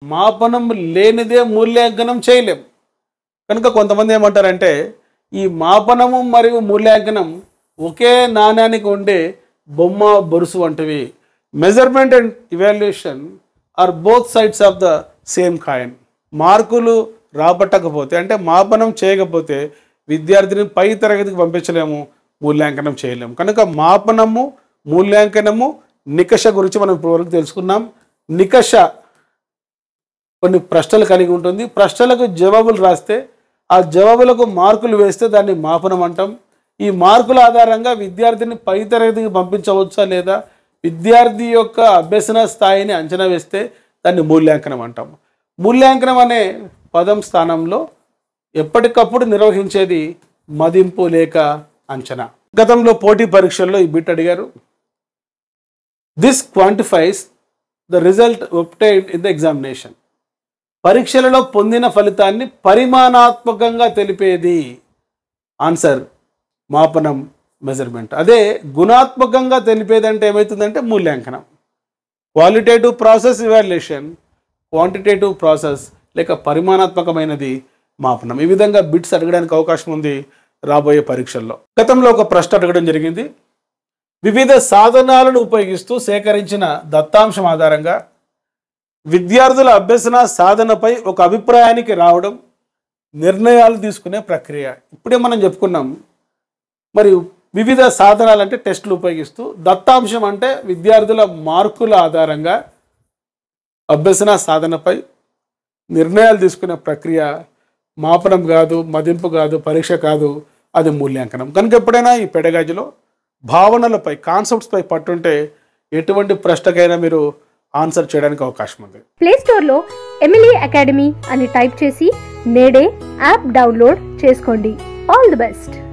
మాపనం లేనిదే మూల్యాంకనం చేయలేం. కనుక కొంతమంది ఏమంటారంటే ఈ మాపనము మరియు మూల్యాంకనం ఒకే నాణ్యానికి ఉండే బొమ్మ బొరుసు వంటివి. Measurement and evaluation are both sides of the same coin. మార్కులు రాబట్టకపోతే అంటే మాపనం చేయకపోతే విద్యార్థిని పై తరగతికి పంపించలేము, మూల్యాంకనం చేయలేము. కనుక మాపనము మూల్యాంకనము నికష గురించి మనం ఇప్పటివరకు తెలుసుకున్నాం. నికష కొన్ని ప్రశ్నలు కలిగి ఉంటుంది. ప్రశ్నలకు జవాబులు రాస్తే ఆ జవాబులకు మార్కులు వేస్తే దాన్ని మాపనం అంటాం. ఈ మార్కుల ఆధారంగా విద్యార్థిని పై తరగతికి పంపించవచ్చా లేదా, విద్యార్థి యొక్క అభ్యసన స్థాయిని అంచనా వేస్తే దాన్ని మూల్యాంకనం అంటాం. మూల్యాంకనం అనే పదం స్థానంలో ఎప్పటికప్పుడు నిర్వహించేది మదింపు లేక అంచనా. గతంలో పోటీ పరీక్షల్లో ఈ బిట్ అడిగారు. This క్వాంటిఫైస్ the result obtained in the examination. పరీక్షలలో పొందిన ఫలితాన్ని పరిమాణాత్మకంగా తెలిపేది. Answer మాపనం, measurement. అదే గుణాత్మకంగా తెలిపేది అంటే ఏమవుతుందంటే మూల్యాంకనం. Qualitative process evaluation, quantitative process లేక పరిమాణాత్మకమైనది మాపనం. ఈ విధంగా బిట్స్ అడగడానికి అవకాశం ఉంది రాబోయే పరీక్షల్లో. గతంలో ఒక ప్రశ్న అడగడం జరిగింది. వివిధ సాధనాలను ఉపయోగిస్తూ సేకరించిన దత్తాంశం ఆధారంగా విద్యార్థుల అభ్యసన సాధనపై ఒక అభిప్రాయానికి రావడం, నిర్ణయాలు తీసుకునే ప్రక్రియ. ఇప్పుడే మనం చెప్పుకున్నాం. మరియు వివిధ సాధనాలు అంటే టెస్టులు ఉపయోగిస్తూ, దత్తాంశం అంటే విద్యార్థుల మార్కుల ఆధారంగా అభ్యసన సాధనపై నిర్ణయాలు తీసుకునే ప్రక్రియ. మాపనం కాదు, మదింపు కాదు, పరీక్ష కాదు, అది మూల్యాంకనం. కనుక ఎప్పుడైనా ఈ పెడగాజిలో భావనలపై, కాన్సెప్ట్స్పై పట్టుంటే ఎటువంటి ప్రశ్నకైనా మీరు ఆన్సర్ చేయడానికి అవకాశం ఉంది. ప్లే స్టోర్లో ఎమిలీ అకాడమీ అని టైప్ చేసి నేడే యాప్ డౌన్లోడ్ చేసుకోండి. All the best.